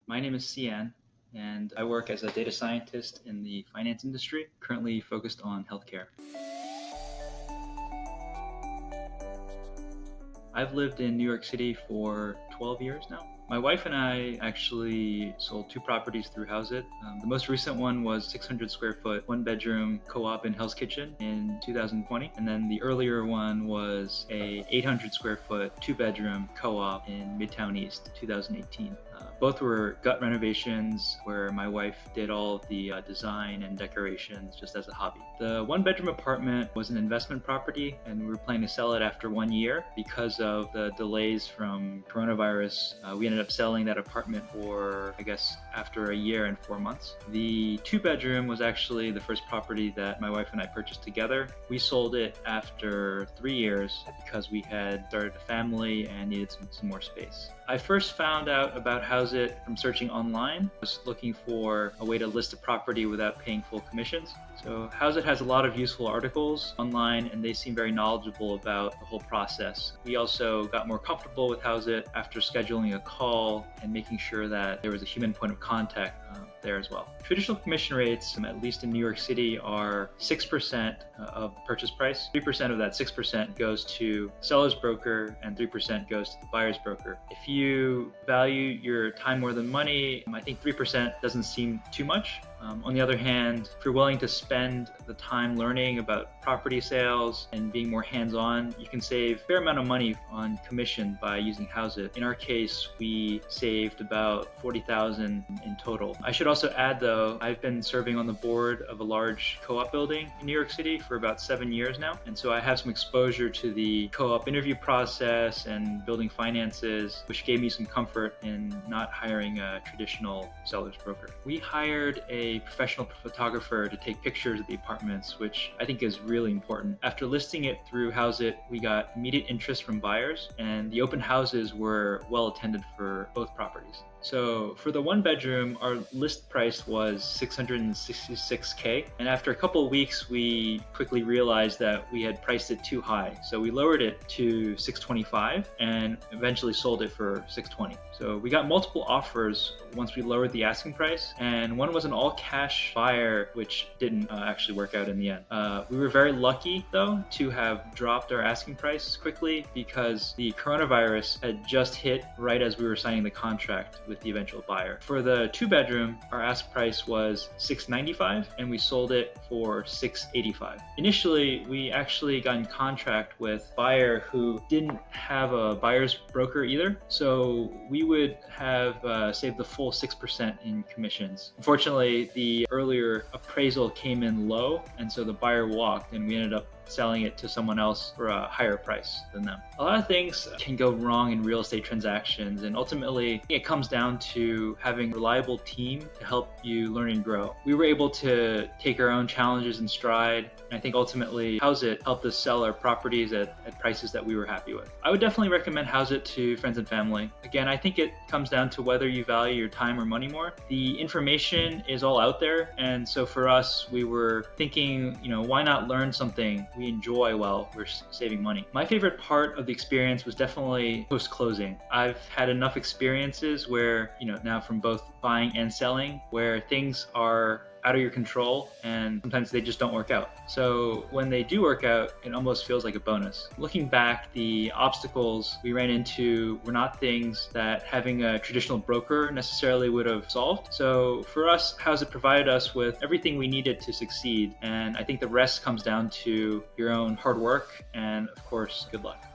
My name is Cian, and I work as a data scientist in the finance industry, currently focused on healthcare. I've lived in New York City for 12 years now. My wife and I actually sold two properties through Hauseit. The most recent one was 600 square foot, one bedroom co-op in Hell's Kitchen in 2020. And then the earlier one was a 800 square foot, two bedroom co-op in Midtown East, 2018. Both were gut renovations where my wife did all of the design and decorations just as a hobby. The one bedroom apartment was an investment property, and we were planning to sell it after 1 year. Because of the delays from coronavirus, we ended up selling that apartment for, after a year and 4 months. The two bedroom was actually the first property that my wife and I purchased together. We sold it after 3 years because we had started a family and needed some more space. I first found out about Hauseit from searching online. I was looking for a way to list a property without paying full commissions. So Hauseit has a lot of useful articles online, and they seem very knowledgeable about the whole process. We also got more comfortable with Hauseit after scheduling a call and making sure that there was a human point of contact there as well. Traditional commission rates, at least in New York City, are 6% of the purchase price. 3% of that 6% goes to seller's broker and 3% goes to the buyer's broker. If you value your time more than money, I think 3% doesn't seem too much. On the other hand, if you're willing to spend the time learning about property sales and being more hands-on, you can save a fair amount of money on commission by using Hauseit. In our case, we saved about $40,000 in total. I should also add though, I've been serving on the board of a large co-op building in New York City for about 7 years now. And so I have some exposure to the co-op interview process and building finances, which gave me some comfort in not hiring a traditional seller's broker. We hired a professional photographer to take pictures of the apartments, which I think is really important. After listing it through Hauseit, we got immediate interest from buyers, and the open houses were well attended for both properties. So for the one bedroom, our list price was $666K. And after a couple of weeks, we quickly realized that we had priced it too high. So we lowered it to $625 and eventually sold it for $620. So we got multiple offers once we lowered the asking price. And one was an all cash buyer, which didn't actually work out in the end. We were very lucky though to have dropped our asking price quickly because the coronavirus had just hit right as we were signing the contract with the eventual buyer. For the two bedroom, our ask price was $695 and we sold it for $685. Initially, we actually got in contract with a buyer who didn't have a buyer's broker either. So we would have saved the full 6% in commissions. Unfortunately, the earlier appraisal came in low, and so the buyer walked and we ended up selling it to someone else for a higher price than them. A lot of things can go wrong in real estate transactions, and ultimately it comes down to having a reliable team to help you learn and grow. We were able to take our own challenges in stride, and I think ultimately Hauseit helped us sell our properties at prices that we were happy with. I would definitely recommend Hauseit to friends and family. Again, I think it comes down to whether you value your time or money more. The information is all out there, and so for us, we were thinking, why not learn something we enjoy while we're saving money. My favorite part of the experience was definitely post-closing. I've had enough experiences where, now from both buying and selling, where things are out of your control and sometimes they just don't work out. So when they do work out, it almost feels like a bonus. Looking back, the obstacles we ran into were not things that having a traditional broker necessarily would have solved. So for us, Hauseit provided us with everything we needed to succeed. And I think the rest comes down to your own hard work and, of course, good luck.